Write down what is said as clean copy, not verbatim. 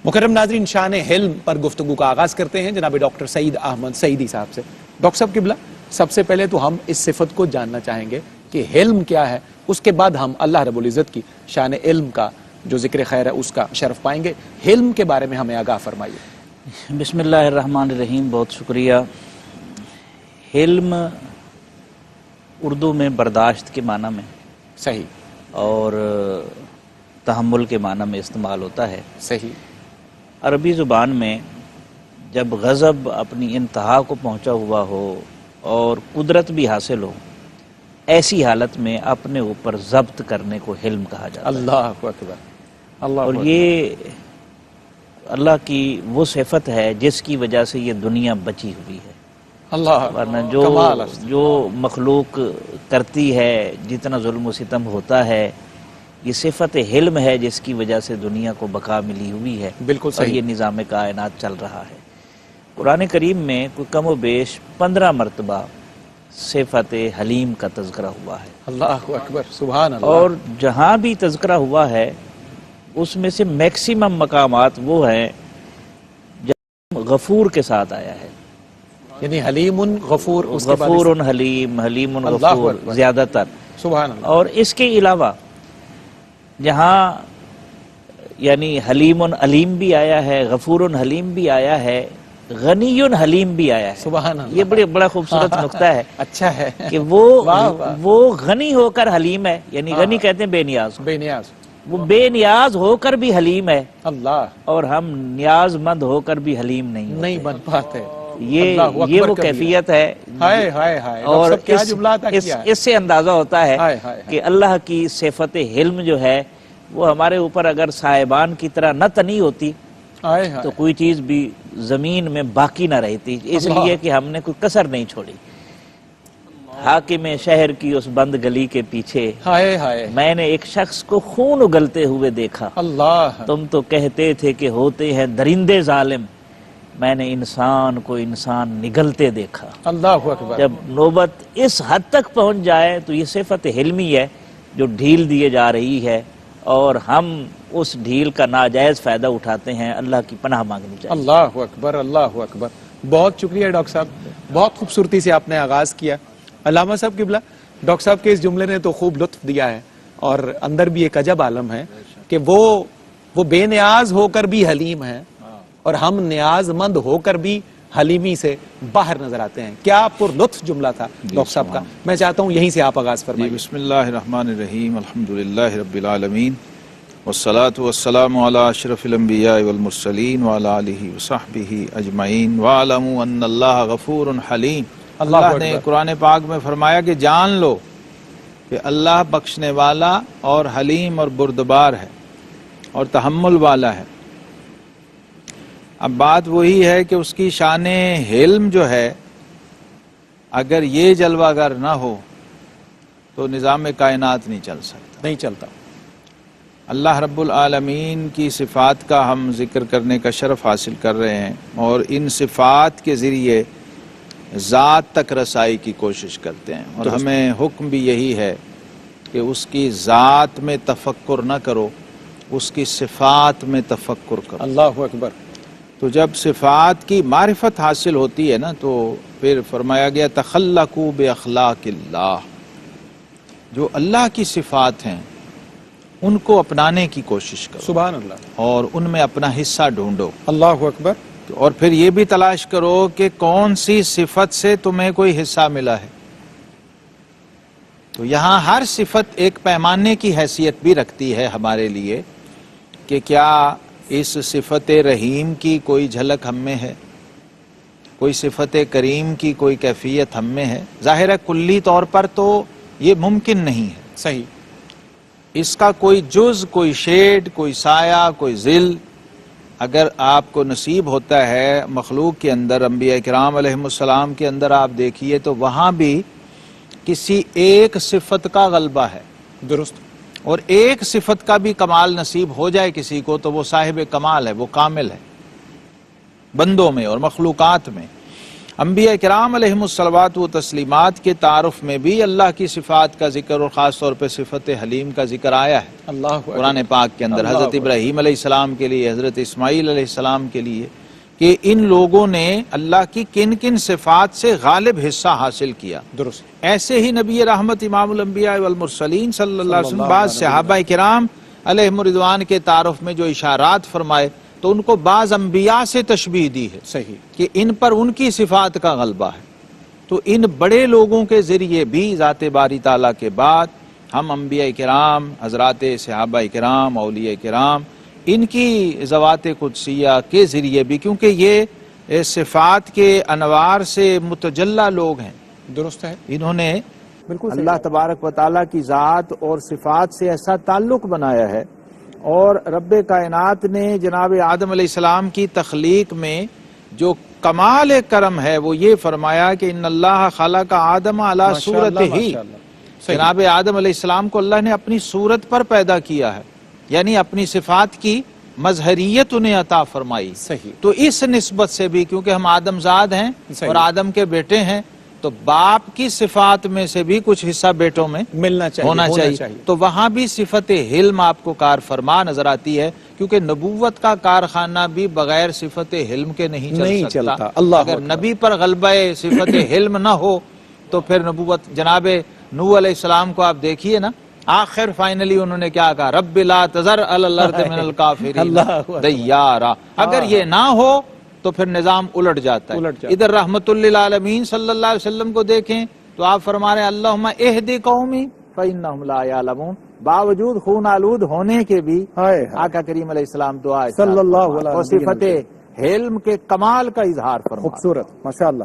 مکرم ناظرین، شان حلم پر گفتگو کا آغاز کرتے ہیں جناب ڈاکٹر سعید احمد سعیدی صاحب سے۔ ڈاکٹر صاحب قبلہ، سب سے پہلے تو ہم اس صفت کو جاننا چاہیں گے کہ حلم کیا ہے، اس کے بعد ہم اللہ رب العزت کی شان علم کا جو ذکر خیر ہے اس کا شرف پائیں گے۔ حلم کے بارے میں ہمیں آگاہ فرمائیے۔ بسم اللہ الرحمن الرحیم، بہت شکریہ۔ حلم اردو میں برداشت کے معنی میں صحیح، اور تحمل کے معنی میں استعمال ہوتا ہے۔ صحیح۔ عربی زبان میں جب غضب اپنی انتہا کو پہنچا ہوا ہو اور قدرت بھی حاصل ہو، ایسی حالت میں اپنے اوپر ضبط کرنے کو حلم کہا جاتا ہے۔ اللہ اکبر، اللہ اور اکبر۔ یہ اللہ کی وہ صفت ہے جس کی وجہ سے یہ دنیا بچی ہوئی ہے۔ اللہ، ورنہ کمال ہے۔ جو مخلوق کرتی ہے، جتنا ظلم و ستم ہوتا ہے، یہ صفت حلم ہے جس کی وجہ سے دنیا کو بقا ملی ہوئی ہے۔ بالکل اور صحیح۔ یہ نظام کائنات چل رہا ہے۔ قرآن کریم میں کوئی کم و بیش 15 مرتبہ صفت حلیم کا تذکرہ ہوا ہے، اللہ اکبر، سبحان اللہ۔ اور جہاں بھی تذکرہ ہوا ہے اس میں سے میکسیمم مقامات وہ ہیں جہاں غفور کے ساتھ آیا ہے، یعنی حلیم غفور، اس کے بعد غفور حلیم، حلیم اللہ غفور اکبر، زیادہ تر۔ سبحان اللہ۔ اور اس کے علاوہ جہاں یعنی حلیم علیم بھی آیا ہے، غفور حلیم بھی آیا ہے، غنی حلیم بھی آیا ہے۔ سبحان اللہ، یہ بڑا خوبصورت نقطہ ہے اچھا ہے کہ واہ واہ، وہ غنی ہو کر حلیم ہے، یعنی غنی کہتے ہیں بے نیاز، بے نیاز، وہ بے نیاز ہو کر بھی حلیم ہے، اللہ، اور ہم نیاز مند ہو کر بھی حلیم نہیں بن پاتے۔ یہ اللہ یہ اکبر وہ کبیرہ۔ کیفیت ہے۔ ہائے ہائے ہائے، اور ڈاکٹر صاحب کیا جملہ عطا کیا ہے۔ اس سے اندازہ ہوتا ہے ہائے ہائے کہ اللہ کی صفت حلم جو ہے وہ ہمارے اوپر اگر صاحبان کی طرح نہ تنی ہوتی ہائے ہائے، تو کوئی چیز بھی زمین میں باقی نہ رہتی، اس اللہ۔ لیے کہ ہم نے کوئی کسر نہیں چھوڑی۔ حاکم شہر کی اس بند گلی کے پیچھے ہائے ہائے، میں نے ایک شخص کو خون اگلتے ہوئے دیکھا، اللہ، تم تو کہتے تھے کہ ہوتے ہیں درندے ظالم، میں نے انسان کو انسان نگلتے دیکھا۔ اللہ اکبر، جب نوبت اس حد تک پہنچ جائے تو یہ صفت حلمی ہے جو ڈھیل دیے جا رہی ہے، اور ہم اس ڈھیل کا ناجائز فائدہ اٹھاتے ہیں۔ اللہ کی پناہ مانگنی چاہیے۔ اللہ اکبر، اللہ اکبر۔ بہت شکریہ ڈاکٹر صاحب، بہت خوبصورتی سے آپ نے آغاز کیا۔ علامہ صاحب قبلہ، ڈاکٹر صاحب کے اس جملے نے تو خوب لطف دیا ہے، اور اندر بھی ایک عجب عالم ہے کہ وہ بے نیاز ہو کر بھی حلیم ہے، اور ہم نیاز مند ہو کر بھی حلیمی سے باہر نظر آتے ہیں۔ کیا پر لطف جملہ تھا ڈاکٹر صاحب کا، میں چاہتا ہوں یہیں سے آپ آغاز فرمائیے۔ بسم اللہ الرحمن الرحیم، الحمدللہ رب العالمین، والصلاة والسلام علی اشرف الانبیاء والمرسلین وعلی آلہ وصحبہ اجمعین، وَاعْلَمُوا أَنَّ اللَّهَ غَفُورٌ حَلِيمٌ۔ اللہ نے قرآن پاک میں فرمایا کہ جان لو کہ اللہ بخشنے والا اور حلیم اور بردبار ہے اور تحمل والا ہے۔ اب بات وہی ہے کہ اس کی شان حلم جو ہے، اگر یہ جلوہ گر نہ ہو تو نظام کائنات نہیں چل سکتا، نہیں چلتا۔ اللہ رب العالمین کی صفات کا ہم ذکر کرنے کا شرف حاصل کر رہے ہیں، اور ان صفات کے ذریعے ذات تک رسائی کی کوشش کرتے ہیں، اور ہمیں حکم بھی یہی ہے کہ اس کی ذات میں تفکر نہ کرو، اس کی صفات میں تفکر کرو۔ اللہ اکبر۔ تو جب صفات کی معرفت حاصل ہوتی ہے نا، تو پھر فرمایا گیا تخلقوا باخلاق اللہ، جو اللہ کی صفات ہیں ان کو اپنانے کی کوشش کرو، سبحان اللہ، اور ان میں اپنا حصہ ڈھونڈو، اللہ اکبر۔ اور پھر یہ بھی تلاش کرو کہ کون سی صفت سے تمہیں کوئی حصہ ملا ہے۔ تو یہاں ہر صفت ایک پیمانے کی حیثیت بھی رکھتی ہے ہمارے لیے، کہ کیا اس صفت رحیم کی کوئی جھلک ہم میں ہے، کوئی صفت کریم کی کوئی کیفیت ہم میں ہے۔ ظاہر ہے کلی طور پر تو یہ ممکن نہیں ہے، صحیح، اس کا کوئی جز، کوئی شیڈ، کوئی سایہ، کوئی ظل اگر آپ کو نصیب ہوتا ہے مخلوق کے اندر، انبیاء کرام علیہ السلام کے اندر آپ دیکھیے تو وہاں بھی کسی ایک صفت کا غلبہ ہے، درست، اور ایک صفت کا بھی کمال نصیب ہو جائے کسی کو تو وہ صاحب کمال ہے، وہ کامل ہے بندوں میں اور مخلوقات میں۔ انبیاء کرام علیہم الصلوات و تسلیمات کے تعارف میں بھی اللہ کی صفات کا ذکر اور خاص طور پہ صفت حلیم کا ذکر آیا ہے اللہ اکبر. قرآن پاک کے اندر. اللہ حضرت اکبر. ابراہیم علیہ السلام کے لیے، حضرت اسماعیل علیہ السلام کے لیے، کہ ان لوگوں نے اللہ کی کن کن صفات سے غالب حصہ حاصل کیا. درست. ایسے ہی نبی رحمت امام الانبیاء والمرسلین صلی اللہ علیہ وسلم اللہ بعض علیہ صحابہ کرام علیہم رضوان کے تعارف میں جو اشارات فرمائے تو ان کو بعض انبیاء سے تشبیہ دی ہے صحیح. کہ ان پر ان کی صفات کا غلبہ ہے. تو ان بڑے لوگوں کے ذریعے بھی ذات باری تعالیٰ کے بعد ہم انبیاء کرام، حضرات صحابہ کرام، اولیاء کرام، ان کی ذوات قدسیہ کے ذریعے بھی، کیونکہ یہ صفات کے انوار سے متجلہ لوگ ہیں. درست ہے. انہوں نے بالکل صحیح. اللہ تبارک و تعالیٰ کی ذات اور صفات سے ایسا تعلق بنایا ہے. اور رب کائنات نے جناب آدم علیہ السلام کی تخلیق میں جو کمال کرم ہے وہ یہ فرمایا کہ ان اللہ خلق آدم علی صورتہ ہی. جناب آدم علیہ السلام کو اللہ نے اپنی صورت پر پیدا کیا ہے، یعنی اپنی صفات کی مظہریت انہیں عطا فرمائی. صحیح. تو اس نسبت سے بھی، کیونکہ ہم آدم زاد ہیں صحیح. اور آدم کے بیٹے ہیں، تو باپ کی صفات میں سے بھی کچھ حصہ بیٹوں میں ملنا چاہیے، ہونا چاہیے. تو وہاں بھی صفت حلم آپ کو کار فرما نظر آتی ہے، کیونکہ نبوت کا کارخانہ بھی بغیر صفت حلم کے نہیں چلتا. اللہ اگر نبی پر غلبہ صفت حلم نہ ہو تو پھر نبوت. جناب نوح علیہ السلام کو آپ دیکھیے نا، آخر فائنلی انہوں نے کیا کہا، رب لا تذر علی الارض من الکافرین دیارا. اگر یہ نہ ہو تو پھر نظام الٹ جاتا ہے. ادھر رحمت للعالمین صلی اللہ علیہ وسلم کو دیکھیں تو آپ فرما رہے ہیں اللہم اہدی قومی فإنہم لا یعلمون. باوجود خون آلود ہونے کے بھی آقا کریم علیہ السلام دعا صلی اللہ علیہ اور صفت حلم کے کمال کا اظہار فرما. خوبصورت، ماشاءاللہ.